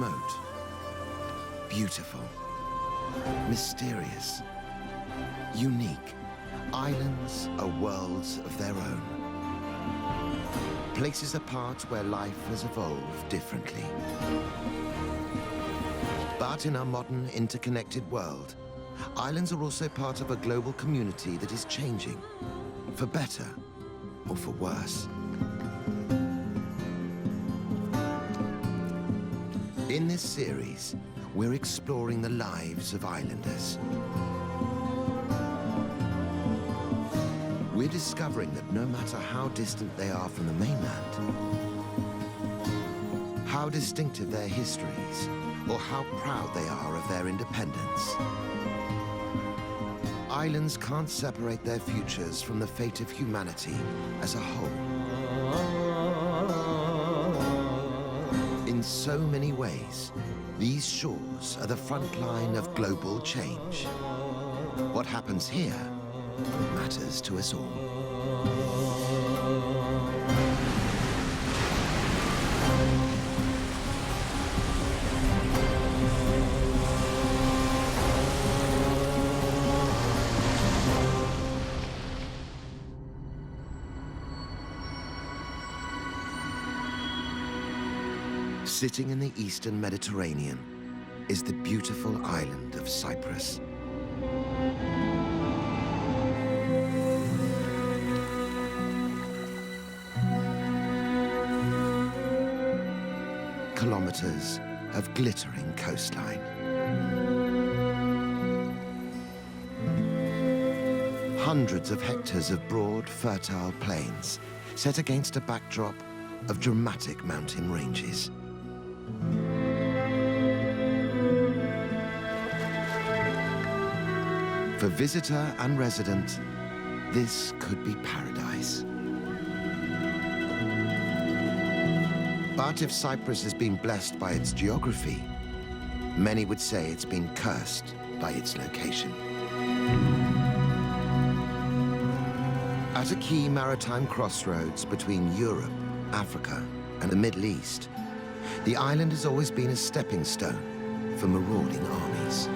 remote, beautiful, mysterious, unique. Islands are worlds of their own. Places apart where life has evolved differently. But in our modern, interconnected world, islands are also part of a global community that is changing, for better or for worse. In this series, we're exploring the lives of islanders. We're discovering that no matter how distant they are from the mainland, how distinctive their histories, or how proud they are of their independence, islands can't separate their futures from the fate of humanity as a whole. In so many ways, these shores are the front line of global change. What happens here matters to us all. Sitting in the eastern Mediterranean is the beautiful island of Cyprus. Kilometers of glittering coastline. Hundreds of hectares of broad, fertile plains set against a backdrop of dramatic mountain ranges. For visitor and resident, this could be paradise. But if Cyprus has been blessed by its geography, many would say it's been cursed by its location. At a key maritime crossroads between Europe, Africa, and the Middle East, the island has always been a stepping stone for marauding armies.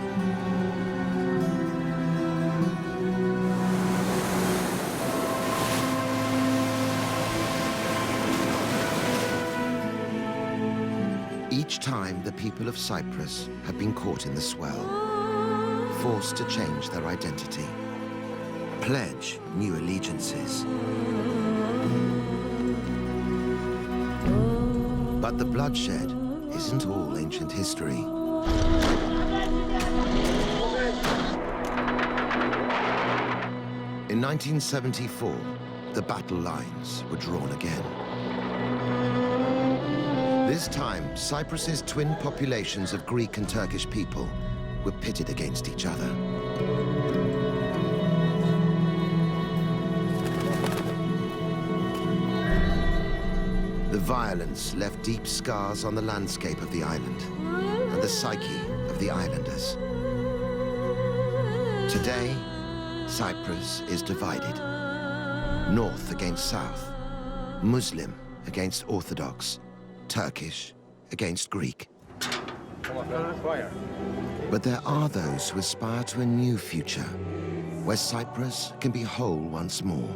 Each time, the people of Cyprus have been caught in the swell, forced to change their identity, pledge new allegiances. But the bloodshed isn't all ancient history. In 1974, the battle lines were drawn again. This time, Cyprus's twin populations of Greek and Turkish people were pitted against each other. The violence left deep scars on the landscape of the island and the psyche of the islanders. Today, Cyprus is divided. North against South, Muslim against Orthodox, Turkish against Greek. But there are those who aspire to a new future, where Cyprus can be whole once more.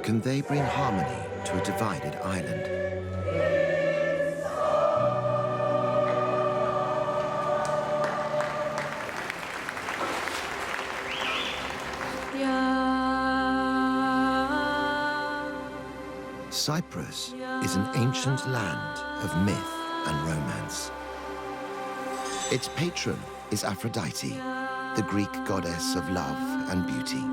Can they bring harmony to a divided island? Cyprus is an ancient land of myth and romance. Its patron is Aphrodite, the Greek goddess of love and beauty.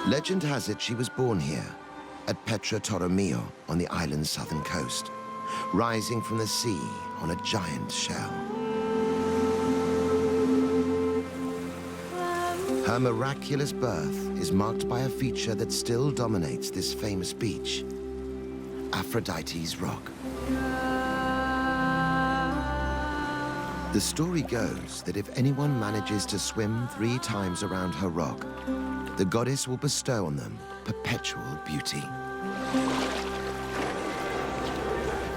Legend has it she was born here, at Petra Toromio on the island's southern coast, rising from the sea on a giant shell. Her miraculous birth is marked by a feature that still dominates this famous beach, Aphrodite's Rock. The story goes that if anyone manages to swim 3 times around her rock, the goddess will bestow on them perpetual beauty.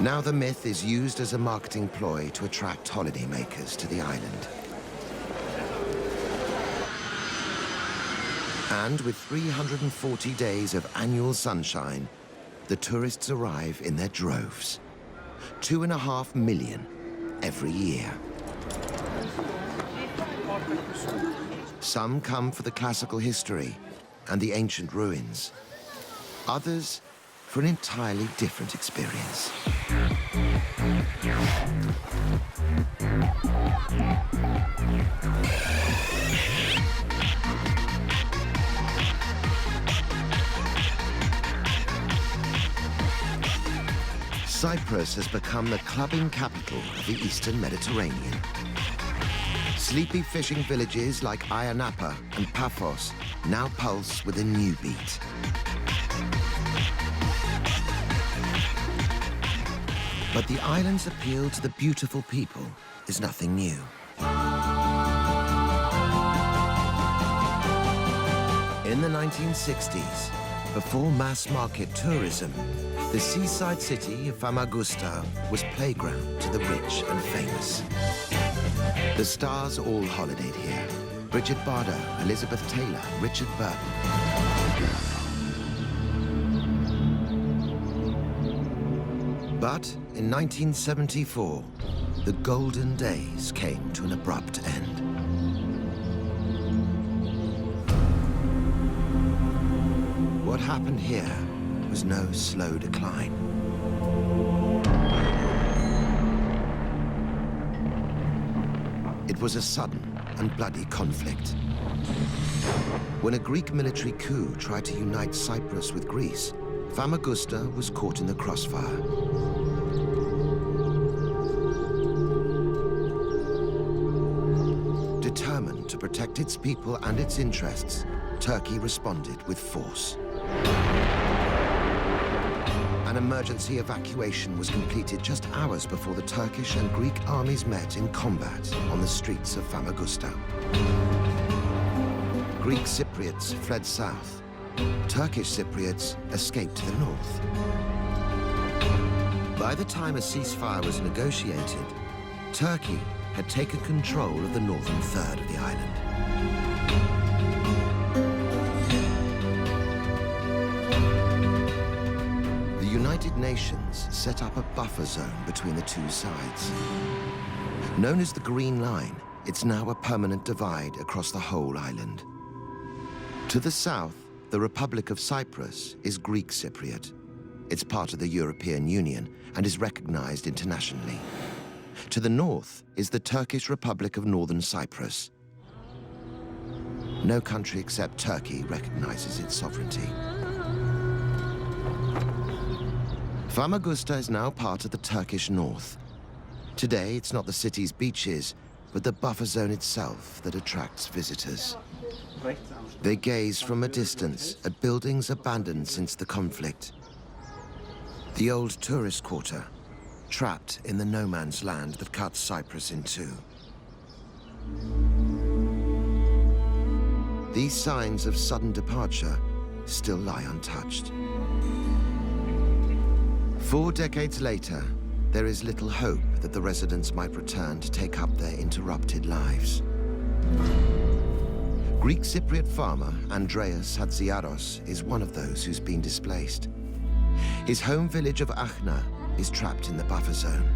Now the myth is used as a marketing ploy to attract holidaymakers to the island. And with 340 days of annual sunshine, the tourists arrive in their droves. 2.5 million every year. Some come for the classical history and the ancient ruins. Others for an entirely different experience. Cyprus has become the clubbing capital of the Eastern Mediterranean. Sleepy fishing villages like Ayia Napa and Paphos now pulse with a new beat. But the island's appeal to the beautiful people is nothing new. In the 1960s, before mass-market tourism, the seaside city of Famagusta was playground to the rich and famous. The stars all holidayed here. Bridget Bardot, Elizabeth Taylor, Richard Burton. But in 1974, the golden days came to an abrupt end. What happened here was no slow decline. It was a sudden and bloody conflict. When a Greek military coup tried to unite Cyprus with Greece, Famagusta was caught in the crossfire. Determined to protect its people and its interests, Turkey responded with force. An emergency evacuation was completed just hours before the Turkish and Greek armies met in combat on the streets of Famagusta. Greek Cypriots fled south. Turkish Cypriots escaped to the north. By the time a ceasefire was negotiated, Turkey had taken control of the northern third of the island. The United Nations set up a buffer zone between the two sides. Known as the Green Line, it's now a permanent divide across the whole island. To the south, the Republic of Cyprus is Greek Cypriot. It's part of the European Union and is recognized internationally. To the north is the Turkish Republic of Northern Cyprus. No country except Turkey recognizes its sovereignty. Famagusta is now part of the Turkish north. Today, it's not the city's beaches, but the buffer zone itself that attracts visitors. They gaze from a distance at buildings abandoned since the conflict. The old tourist quarter, trapped in the no-man's land that cuts Cyprus in two. These signs of sudden departure still lie untouched. 4 decades later, there is little hope that the residents might return to take up their interrupted lives. Greek Cypriot farmer Andreas Hadziaros is one of those who's been displaced. His home village of Achna is trapped in the buffer zone,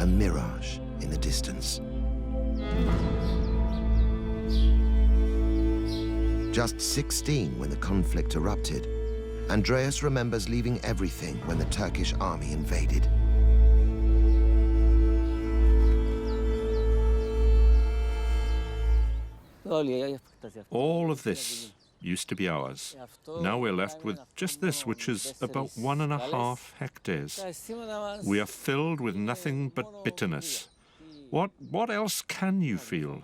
a mirage in the distance. Just 16 when the conflict erupted, Andreas remembers leaving everything when the Turkish army invaded. All of this used to be ours. Now we're left with just this, which is about 1.5 hectares. We are filled with nothing but bitterness. What else can you feel?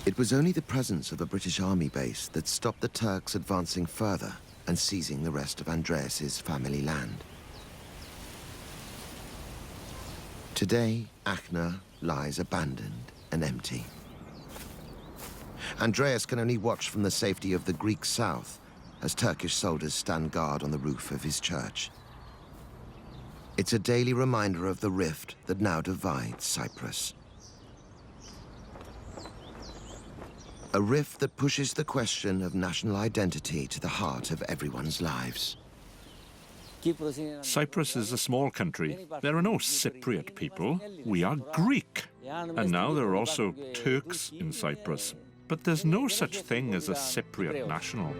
It was only the presence of a British army base that stopped the Turks advancing further and seizing the rest of Andreas's family land. Today, Akhna lies abandoned and empty. Andreas can only watch from the safety of the Greek south as Turkish soldiers stand guard on the roof of his church. It's a daily reminder of the rift that now divides Cyprus. A rift that pushes the question of national identity to the heart of everyone's lives. Cyprus is a small country. There are no Cypriot people. We are Greek. And now there are also Turks in Cyprus. But there's no such thing as a Cypriot national.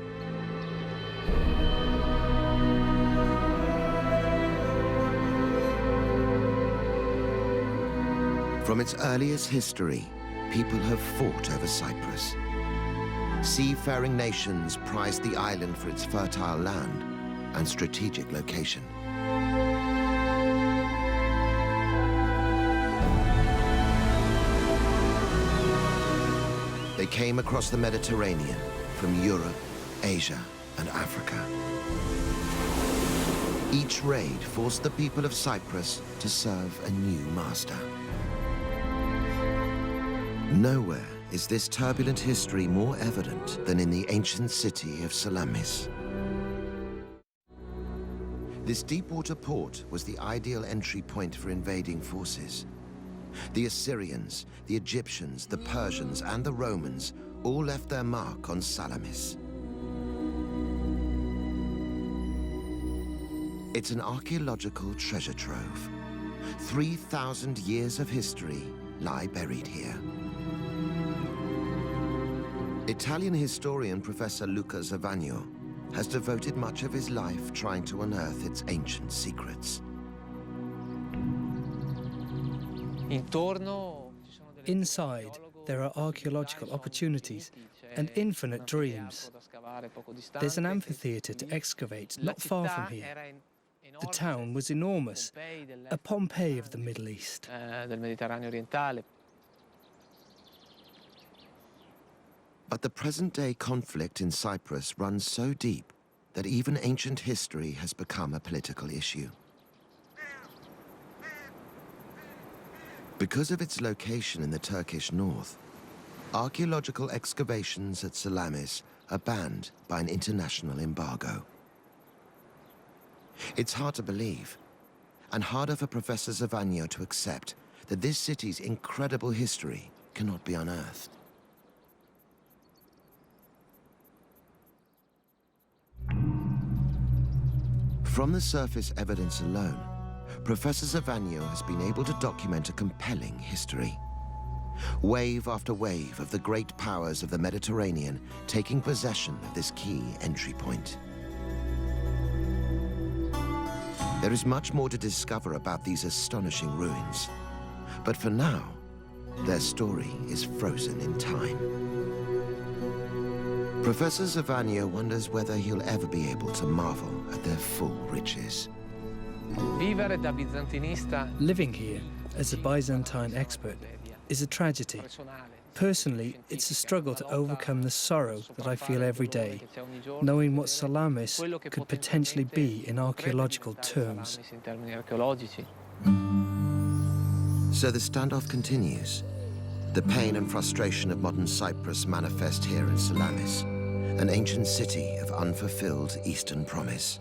From its earliest history, people have fought over Cyprus. Seafaring nations prized the island for its fertile land and strategic location. They came across the Mediterranean from Europe, Asia, and Africa. Each raid forced the people of Cyprus to serve a new master. Nowhere is this turbulent history more evident than in the ancient city of Salamis. This deep-water port was the ideal entry point for invading forces. The Assyrians, the Egyptians, the Persians, and the Romans all left their mark on Salamis. It's an archaeological treasure trove. 3,000 years of history lie buried here. Italian historian Professor Luca Zavagno has devoted much of his life trying to unearth its ancient secrets. Inside, there are archaeological opportunities and infinite dreams. There's an amphitheatre to excavate not far from here. The town was enormous, a Pompeii of the Middle East. But the present-day conflict in Cyprus runs so deep that even ancient history has become a political issue. Because of its location in the Turkish north, archaeological excavations at Salamis are banned by an international embargo. It's hard to believe, and harder for Professor Zavagno to accept, that this city's incredible history cannot be unearthed. From the surface evidence alone, Professor Zavagno has been able to document a compelling history. Wave after wave of the great powers of the Mediterranean taking possession of this key entry point. There is much more to discover about these astonishing ruins, but for now, their story is frozen in time. Professor Zavagno wonders whether he'll ever be able to marvel at their full riches. Living here as a Byzantine expert is a tragedy. Personally, it's a struggle to overcome the sorrow that I feel every day, knowing what Salamis could potentially be in archaeological terms. So the standoff continues. The pain and frustration of modern Cyprus manifest here in Salamis, an ancient city of unfulfilled Eastern promise.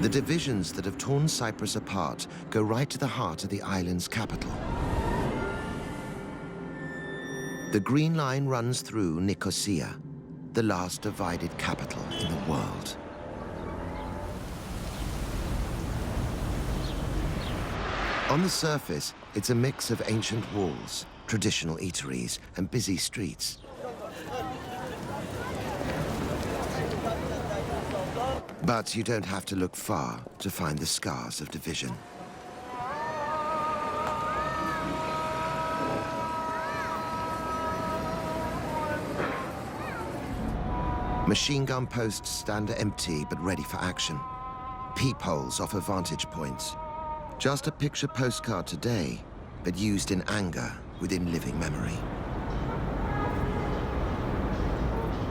The divisions that have torn Cyprus apart go right to the heart of the island's capital. The Green Line runs through Nicosia, the last divided capital in the world. On the surface, it's a mix of ancient walls, traditional eateries, and busy streets. But you don't have to look far to find the scars of division. Machine gun posts stand empty but ready for action. Peepholes offer vantage points. Just a picture postcard today, but used in anger within living memory.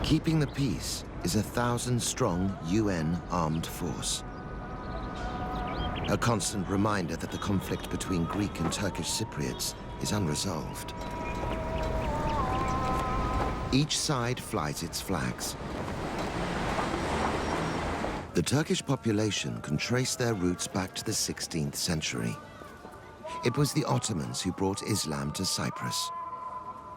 Keeping the peace is a 1,000-strong UN armed force. A constant reminder that the conflict between Greek and Turkish Cypriots is unresolved. Each side flies its flags. The Turkish population can trace their roots back to the 16th century. It was the Ottomans who brought Islam to Cyprus.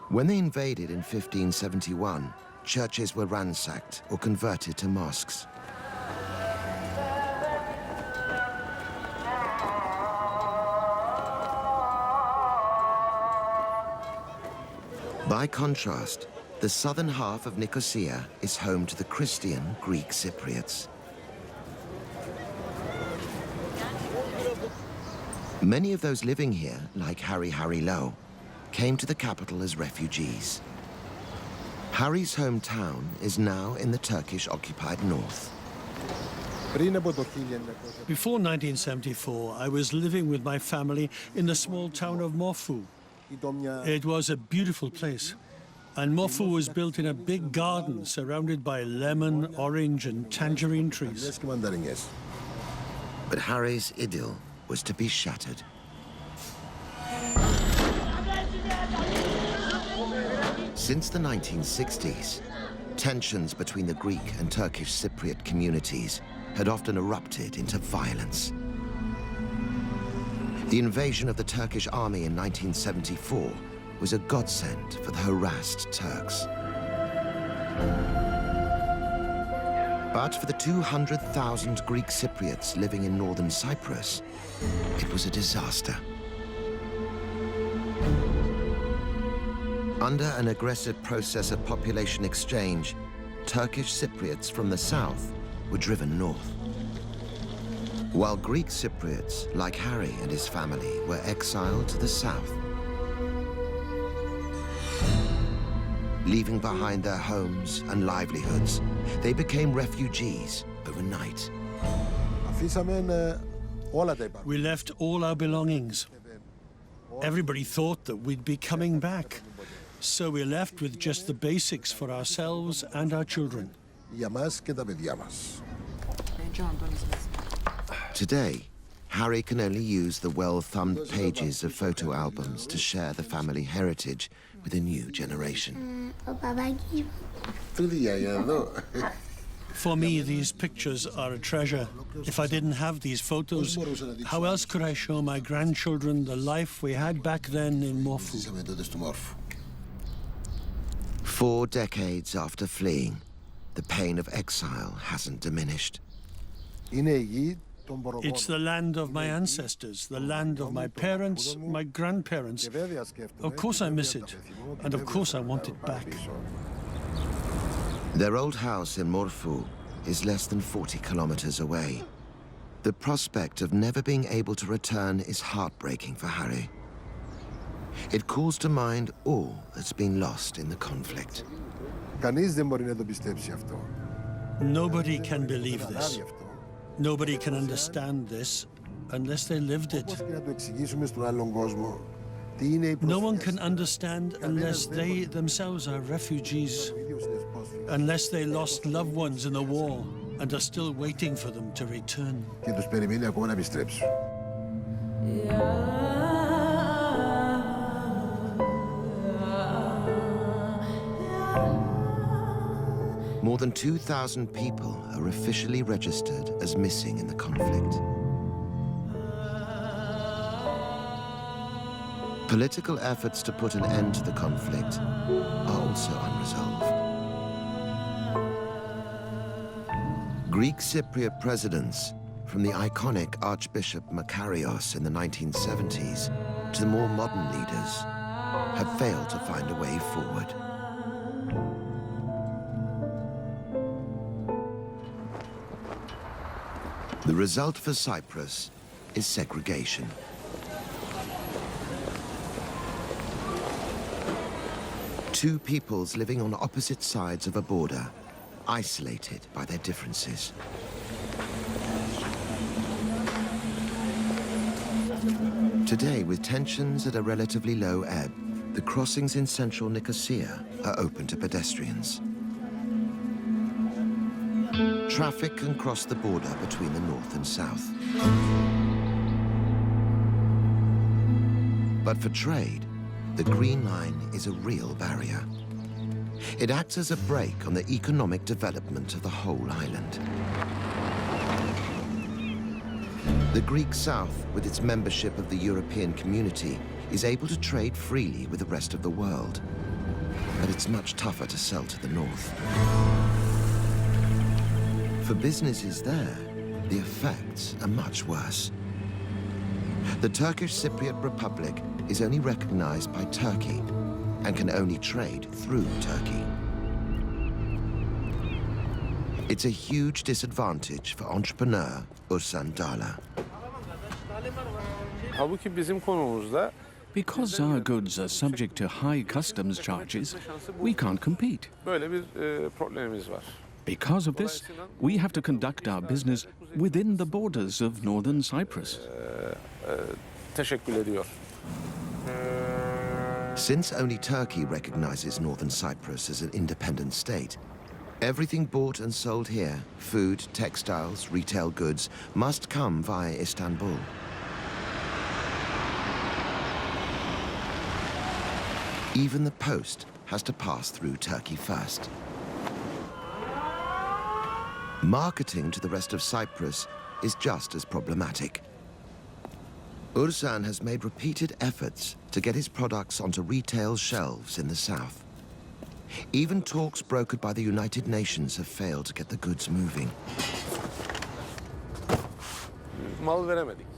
When they invaded in 1571, churches were ransacked or converted to mosques. By contrast, the southern half of Nicosia is home to the Christian Greek Cypriots. Many of those living here, like Harry Lowe, came to the capital as refugees. Harry's hometown is now in the Turkish-occupied north. Before 1974, I was living with my family in the small town of Morfu. It was a beautiful place. And Morfu was built in a big garden surrounded by lemon, orange, and tangerine trees. But Harry's idyll was to be shattered. Since the 1960s, tensions between the Greek and Turkish Cypriot communities had often erupted into violence. The invasion of the Turkish army in 1974 was a godsend for the harassed Turks. But for the 200,000 Greek Cypriots living in northern Cyprus, it was a disaster. Under an aggressive process of population exchange, Turkish Cypriots from the south were driven north, while Greek Cypriots, like Harry and his family, were exiled to the south, leaving behind their homes and livelihoods. They became refugees overnight. We left all our belongings. Everybody thought that we'd be coming back. So we left with just the basics for ourselves and our children. Today, Harry can only use the well-thumbed pages of photo albums to share the family heritage with a new generation. For me, these pictures are a treasure. If I didn't have these photos, how else could I show my grandchildren the life we had back then in Morfu? 4 decades after fleeing, the pain of exile hasn't diminished. It's the land of my ancestors, the land of my parents, my grandparents. Of course I miss it, and of course I want it back. Their old house in Morfu is less than 40 kilometers away. The prospect of never being able to return is heartbreaking for Harry. It calls to mind all that's been lost in the conflict. Nobody can believe this. Nobody can understand this unless they lived it. No one can understand unless they themselves are refugees, unless they lost loved ones in the war and are still waiting for them to return. More than 2,000 people are officially registered as missing in the conflict. Political efforts to put an end to the conflict are also unresolved. Greek Cypriot presidents, from the iconic Archbishop Makarios in the 1970s to the more modern leaders, have failed to find a way forward. The result for Cyprus is segregation. Two peoples living on opposite sides of a border, isolated by their differences. Today, with tensions at a relatively low ebb, the crossings in central Nicosia are open to pedestrians. traffic can cross the border between the north and south. But for trade, the Green Line is a real barrier. It acts as a brake on the economic development of the whole island. The Greek South, with its membership of the European community, is able to trade freely with the rest of the world. But it's much tougher to sell to the north. For businesses there, the effects are much worse. The Turkish Cypriot Republic is only recognized by Turkey and can only trade through Turkey. It's a huge disadvantage for entrepreneur Ursan Dala. Because our goods are subject to high customs charges, we can't compete. Because of this, we have to conduct our business within the borders of northern Cyprus. Since only Turkey recognizes northern Cyprus as an independent state, everything bought and sold here, food, textiles, retail goods, must come via Istanbul. Even the post has to pass through Turkey first. Marketing to the rest of Cyprus is just as problematic. Ursan has made repeated efforts to get his products onto retail shelves in the south. Even talks brokered by the United Nations have failed to get the goods moving.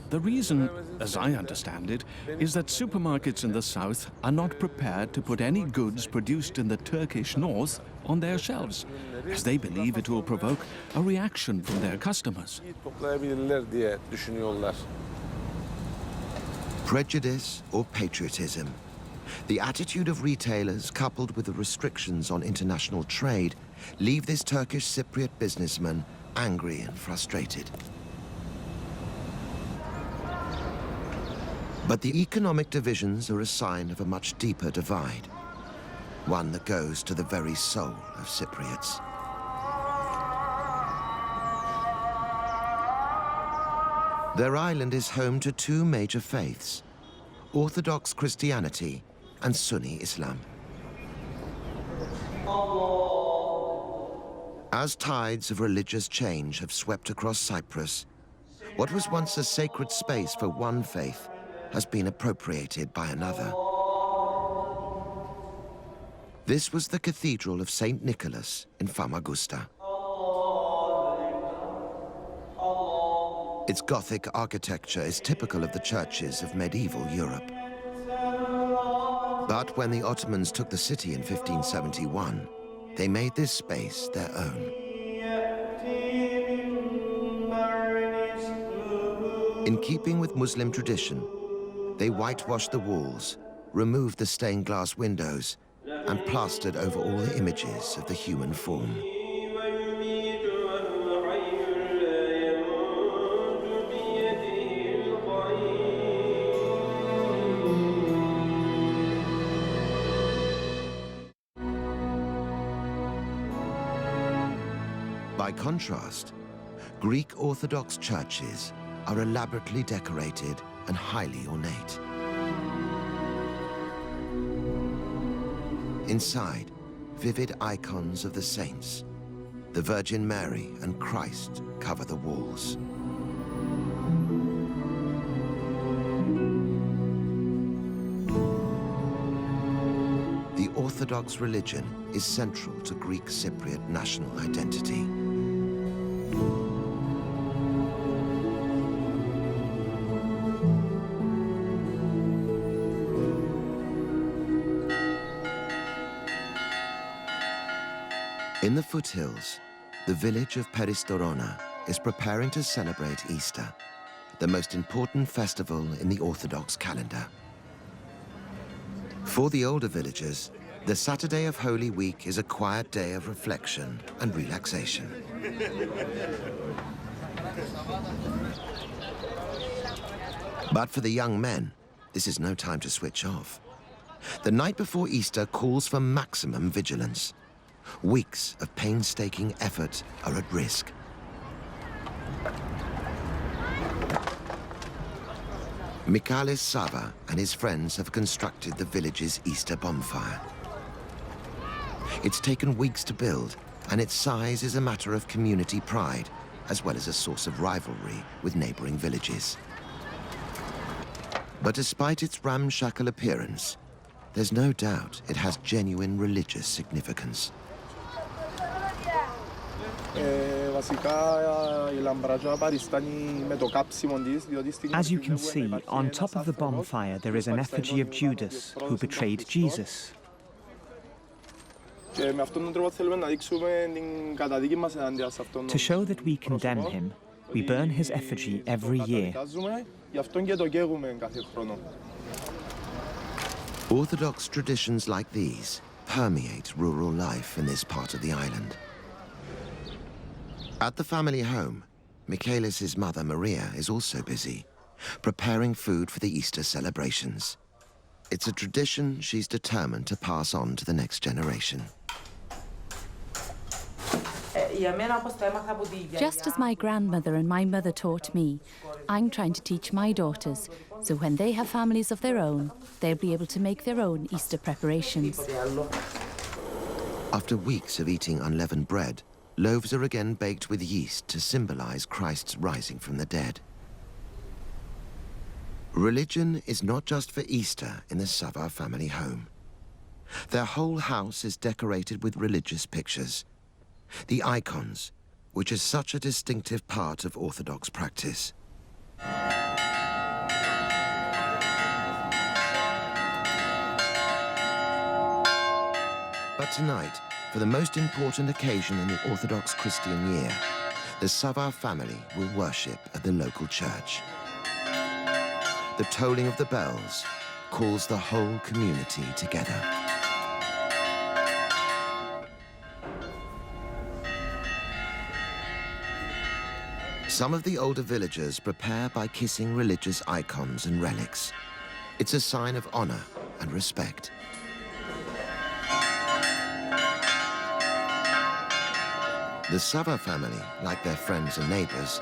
The reason, as I understand it, is that supermarkets in the south are not prepared to put any goods produced in the Turkish north on their shelves, as they believe it will provoke a reaction from their customers. Prejudice or patriotism. The attitude of retailers, coupled with the restrictions on international trade, leave this Turkish Cypriot businessman angry and frustrated. But the economic divisions are a sign of a much deeper divide, one that goes to the very soul of Cypriots. Their island is home to two major faiths, Orthodox Christianity and Sunni Islam. As tides of religious change have swept across Cyprus, what was once a sacred space for one faith has been appropriated by another. This was the Cathedral of St. Nicholas in Famagusta. Its Gothic architecture is typical of the churches of medieval Europe. But when the Ottomans took the city in 1571, they made this space their own. In keeping with Muslim tradition, they whitewashed the walls, removed the stained glass windows, and plastered over all the images of the human form. By contrast, Greek Orthodox churches are elaborately decorated and highly ornate. Inside, vivid icons of the saints, the Virgin Mary and Christ cover the walls. The Orthodox religion is central to Greek Cypriot national identity. In the foothills, the village of Peristorona is preparing to celebrate Easter, the most important festival in the Orthodox calendar. For the older villagers, the Saturday of Holy Week is a quiet day of reflection and relaxation. But for the young men, this is no time to switch off. The night before Easter calls for maximum vigilance. Weeks of painstaking effort are at risk. Michalis Sava and his friends have constructed the village's Easter bonfire. It's taken weeks to build, and its size is a matter of community pride, as well as a source of rivalry with neighboring villages. But despite its ramshackle appearance, there's no doubt it has genuine religious significance. As you can see, on top of the bonfire there is an effigy of Judas, who betrayed Jesus. To show that we condemn him, we burn his effigy every year. Orthodox traditions like these permeate rural life in this part of the island. At the family home, Michaelis' mother, Maria, is also busy, preparing food for the Easter celebrations. It's a tradition she's determined to pass on to the next generation. Just as my grandmother and my mother taught me, I'm trying to teach my daughters, so when they have families of their own, they'll be able to make their own Easter preparations. After weeks of eating unleavened bread, loaves are again baked with yeast to symbolize Christ's rising from the dead. Religion is not just for Easter in the Sava family home. Their whole house is decorated with religious pictures. The icons, which is such a distinctive part of Orthodox practice. But tonight, for the most important occasion in the Orthodox Christian year, the Sava family will worship at the local church. The tolling of the bells calls the whole community together. Some of the older villagers prepare by kissing religious icons and relics. It's a sign of honor and respect. The Sava family, like their friends and neighbors,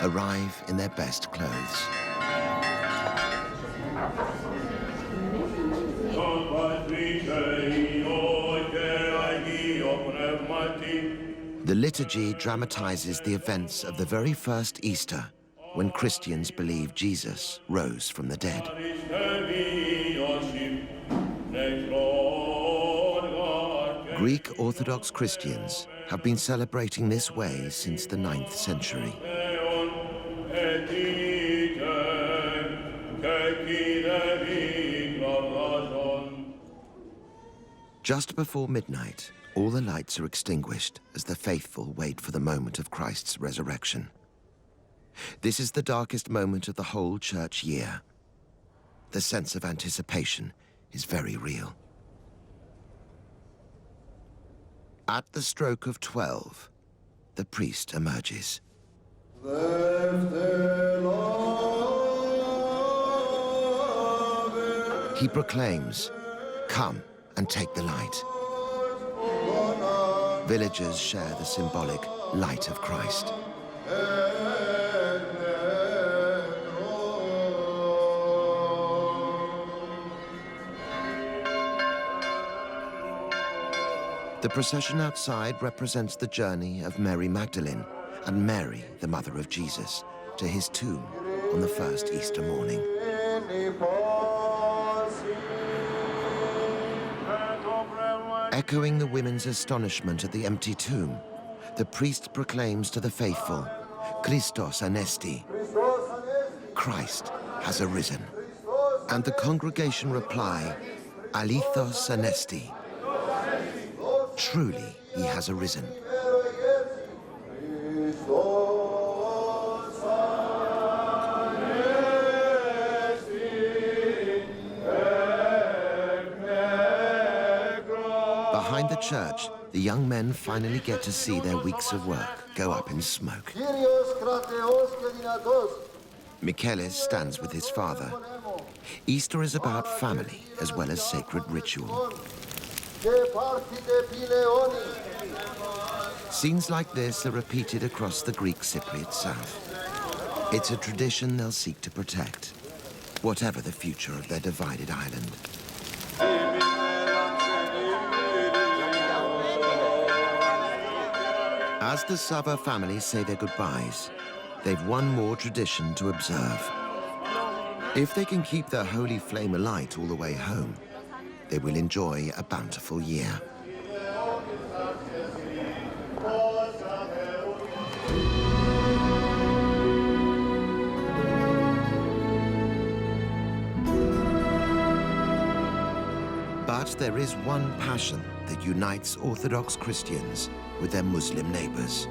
arrive in their best clothes. The liturgy dramatizes the events of the very first Easter, when Christians believe Jesus rose from the dead. Greek Orthodox Christians have been celebrating this way since the 9th century. Just before midnight, all the lights are extinguished as the faithful wait for the moment of Christ's resurrection. This is the darkest moment of the whole church year. The sense of anticipation is very real. At the stroke of 12, the priest emerges. He proclaims, "Come and take the light." Villagers share the symbolic light of Christ. The procession outside represents the journey of Mary Magdalene and Mary, the mother of Jesus, to his tomb on the first Easter morning. Echoing the women's astonishment at the empty tomb, the priest proclaims to the faithful, "Christos anesti," Christ has arisen. And the congregation reply, "Alithos anesti," truly he has arisen. Behind the church, the young men finally get to see their weeks of work go up in smoke. Michaelis stands with his father. Easter is about family as well as sacred ritual. Scenes like this are repeated across the Greek Cypriot South. It's a tradition they'll seek to protect, whatever the future of their divided island. As the Sava families say their goodbyes, they've one more tradition to observe. If they can keep their holy flame alight all the way home, they will enjoy a bountiful year. But there is one passion that unites Orthodox Christians with their Muslim neighbors: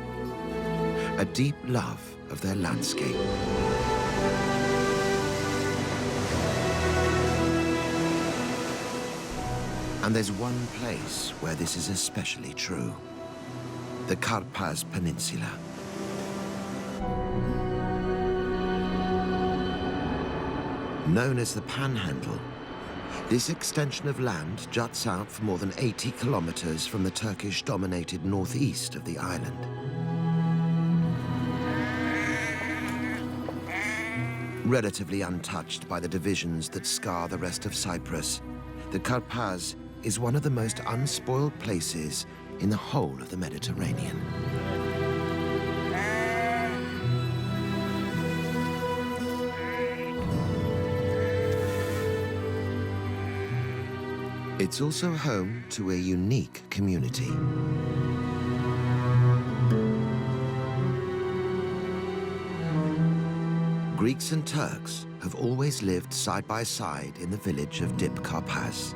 a deep love of their landscape. And there's one place where this is especially true: the Karpaz Peninsula. Known as the Panhandle, this extension of land juts out for more than 80 kilometers from the Turkish-dominated northeast of the island. Relatively untouched by the divisions that scar the rest of Cyprus, the Karpaz is one of the most unspoiled places in the whole of the Mediterranean. It's also home to a unique community. Greeks and Turks have always lived side by side in the village of Dip Karpaz.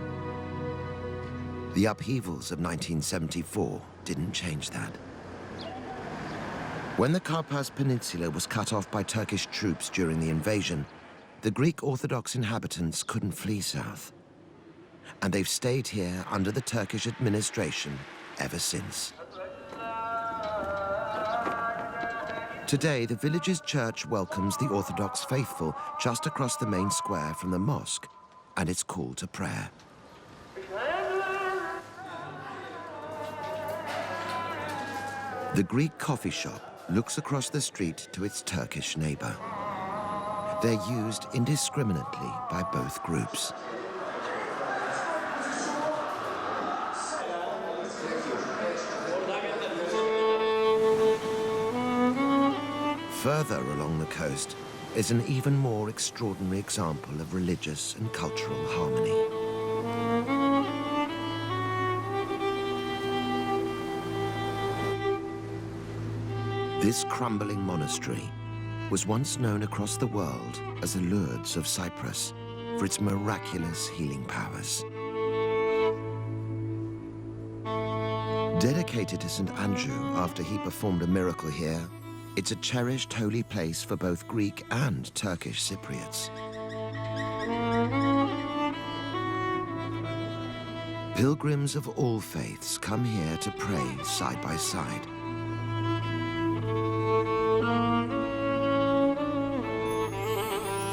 The upheavals of 1974 didn't change that. When the Karpaz Peninsula was cut off by Turkish troops during the invasion, the Greek Orthodox inhabitants couldn't flee south. And they've stayed here under the Turkish administration ever since. Today, the village's church welcomes the Orthodox faithful just across the main square from the mosque, and it's called to prayer. The Greek coffee shop looks across the street to its Turkish neighbor. They're used indiscriminately by both groups. Further along the coast is an even more extraordinary example of religious and cultural harmony. This crumbling monastery was once known across the world as the Lourdes of Cyprus for its miraculous healing powers. Dedicated to St. Andrew after he performed a miracle here, it's a cherished holy place for both Greek and Turkish Cypriots. Pilgrims of all faiths come here to pray side by side.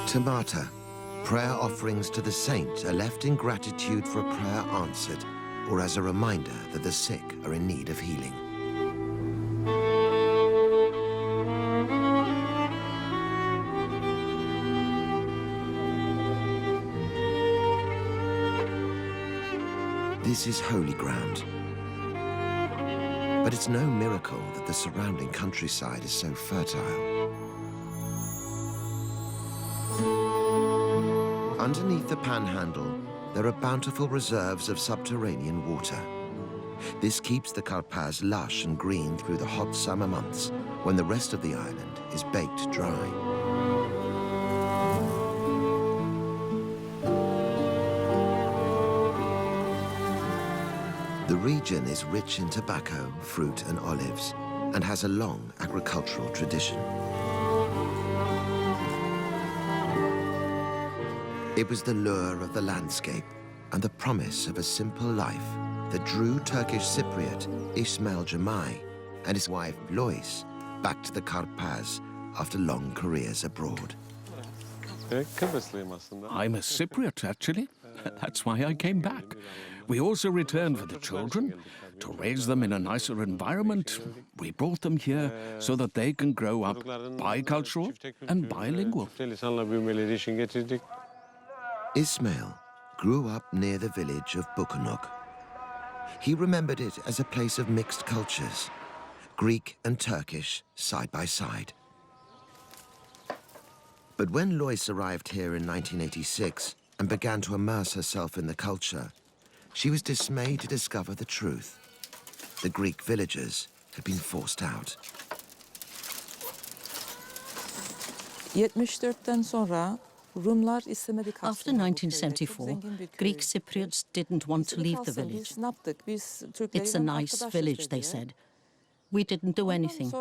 Tamata, prayer offerings to the saint are left in gratitude for a prayer answered or as a reminder that the sick are in need of healing. This is holy ground. But it's no miracle that the surrounding countryside is so fertile. Underneath the Panhandle, there are bountiful reserves of subterranean water. This keeps the Karpaz lush and green through the hot summer months, when the rest of the island is baked dry. The region is rich in tobacco, fruit and olives, and has a long agricultural tradition. It was the lure of the landscape and the promise of a simple life that drew Turkish Cypriot Ismail Jamai and his wife Lois back to the Karpaz after long careers abroad. I'm a Cypriot, actually. That's why I came back. We also returned for the children. To raise them in a nicer environment, we brought them here so that they can grow up bicultural and bilingual. Ismail grew up near the village of Bukanok. He remembered it as a place of mixed cultures, Greek and Turkish side by side. But when Lois arrived here in 1986 and began to immerse herself in the culture, she was dismayed to discover the truth. The Greek villagers had been forced out. 74'ten sonra Rumlar istemedi kalsın. After 1974, Greek Cypriots didn't want to leave the village. It's a nice village, they said. We didn't do anything.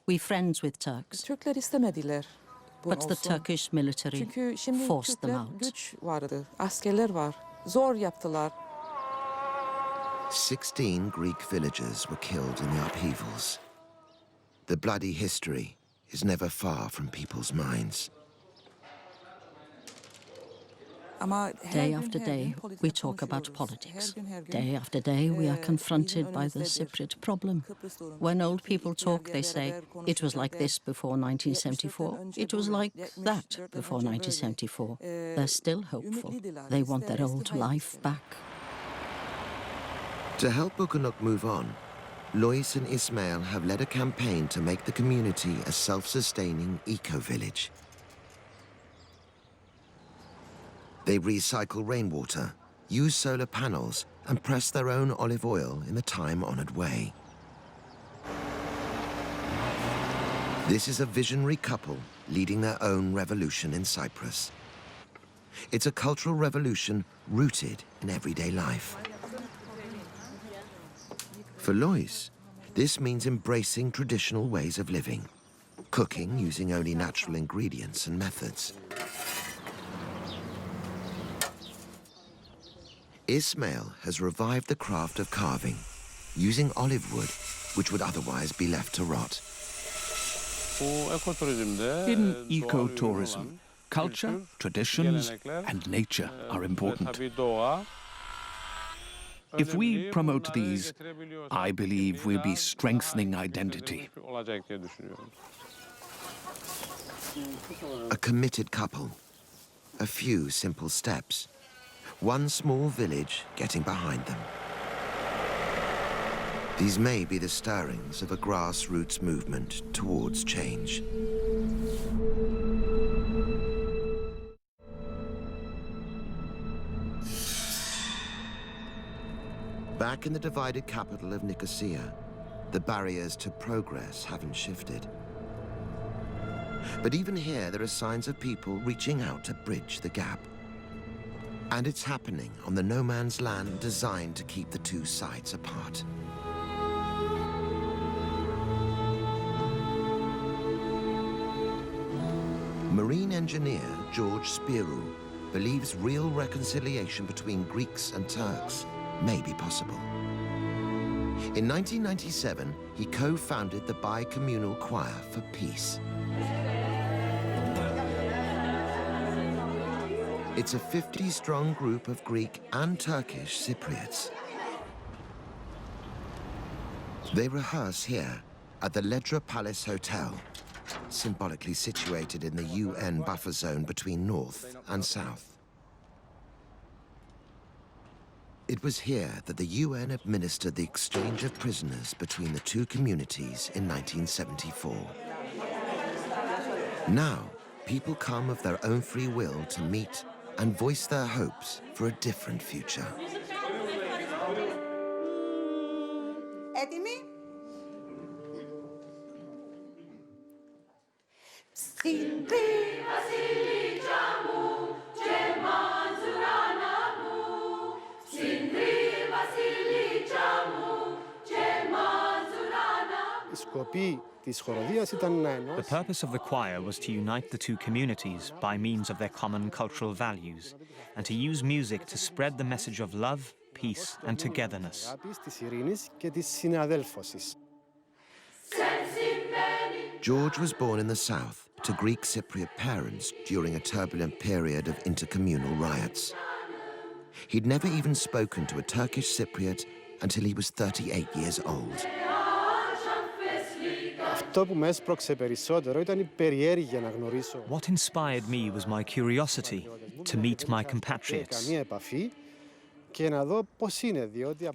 We're friends with Turks. Türkler istemediler. But the Turkish military Çünkü şimdi forced them Türkler out. güç vardı, askerler var. Zor yaptılar. 16 Greek villagers were killed in the upheavals. The bloody history is never far from people's minds. Day after day, we talk about politics. Day after day, we are confronted by the Cypriot problem. When old people talk, they say, it was like this before 1974. It was like that before 1974. They're still hopeful. They want their old life back. To help Bukanok move on, Lois and Ismail have led a campaign to make the community a self-sustaining eco-village. They recycle rainwater, use solar panels, and press their own olive oil in the time-honored way. This is a visionary couple leading their own revolution in Cyprus. It's a cultural revolution rooted in everyday life. For Lois, this means embracing traditional ways of living, cooking using only natural ingredients and methods. Ismail has revived the craft of carving, using olive wood, which would otherwise be left to rot. In ecotourism, culture, traditions, and nature are important. If we promote these, I believe we'll be strengthening identity. A committed couple, a few simple steps, one small village getting behind them. These may be the stirrings of a grassroots movement towards change. Back in the divided capital of Nicosia, the barriers to progress haven't shifted. But even here, there are signs of people reaching out to bridge the gap. And it's happening on the no man's land designed to keep the two sides apart. Marine engineer George Spirou believes real reconciliation between Greeks and Turks may be possible. In 1997, he co-founded the Bi-Communal Choir for Peace. It's a 50-strong group of Greek and Turkish Cypriots. They rehearse here at the Ledra Palace Hotel, symbolically situated in the UN buffer zone between North and South. It was here that the UN administered the exchange of prisoners between the two communities in 1974. Now, people come of their own free will to meet and voice their hopes for a different future. Έτοιμοι? The purpose of the choir was to unite the two communities by means of their common cultural values and to use music to spread the message of love, peace and togetherness. George was born in the south to Greek Cypriot parents during a turbulent period of intercommunal riots. He'd never even spoken to a Turkish Cypriot until he was 38 years old. What inspired me was my curiosity to meet my compatriots,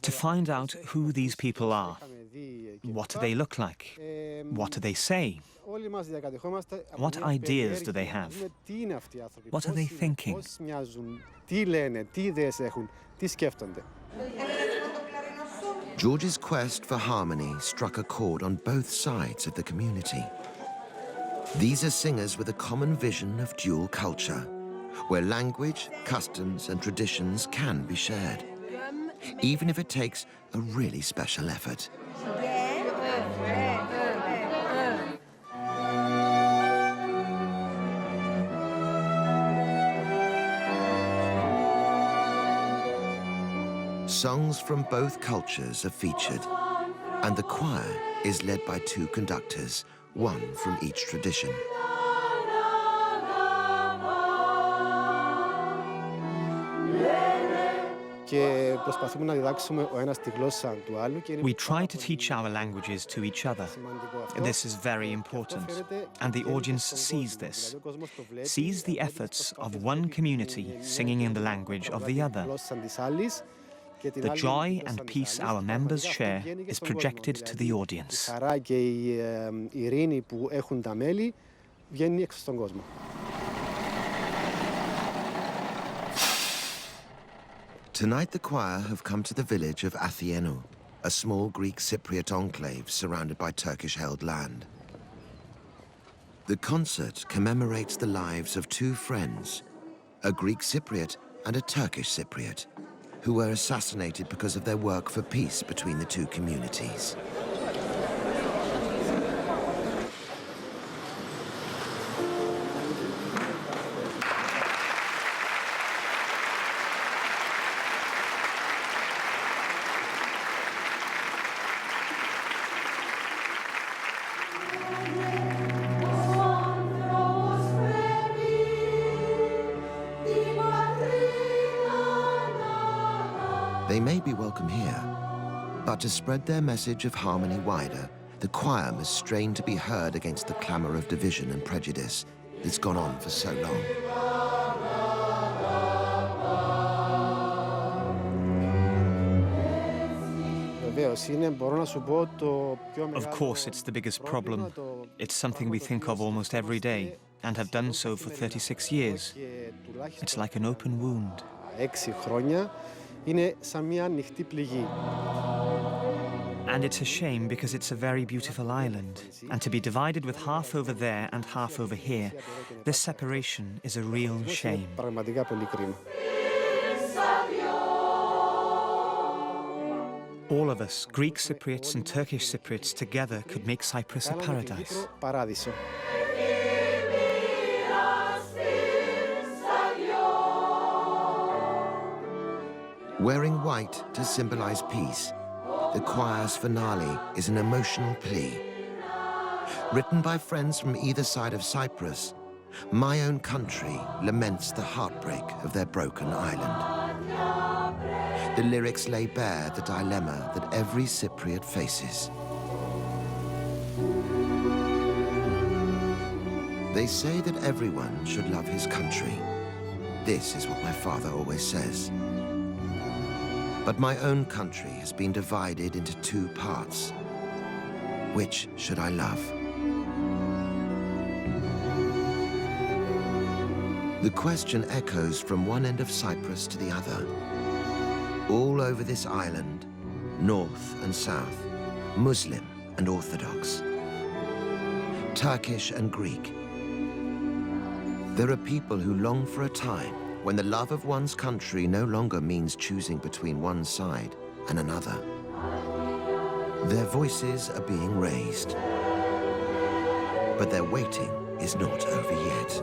to find out who these people are, what do they look like, what do they say, what ideas do they have, what are they thinking. George's quest for harmony struck a chord on both sides of the community. These are singers with a common vision of dual culture, where language, customs, and traditions can be shared, even if it takes a really special effort. Songs from both cultures are featured, and the choir is led by two conductors, one from each tradition. We try to teach our languages to each other. This is very important, and the audience sees this, sees the efforts of one community singing in the language of the other. The joy and peace our members share is projected to the audience. Tonight the choir have come to the village of Athienu, a small Greek Cypriot enclave surrounded by Turkish-held land. The concert commemorates the lives of two friends, a Greek Cypriot and a Turkish Cypriot, who were assassinated because of their work for peace between the two communities. They may be welcome here, but to spread their message of harmony wider, the choir must strain to be heard against the clamour of division and prejudice that's gone on for so long. Of course, it's the biggest problem. It's something we think of almost every day, and have done so for 36 years. It's like an open wound. And it's a shame because it's a very beautiful island, and to be divided with half over there and half over here, this separation is a real shame. All of us, Greek Cypriots and Turkish Cypriots together, could make Cyprus a paradise. Wearing white to symbolize peace, the choir's finale is an emotional plea. Written by friends from either side of Cyprus, My Own Country laments the heartbreak of their broken island. The lyrics lay bare the dilemma that every Cypriot faces. They say that everyone should love his country. This is what my father always says. But my own country has been divided into two parts. Which should I love? The question echoes from one end of Cyprus to the other. All over this island, north and south, Muslim and Orthodox, Turkish and Greek. There are people who long for a time when the love of one's country no longer means choosing between one side and another. Their voices are being raised, but their waiting is not over yet.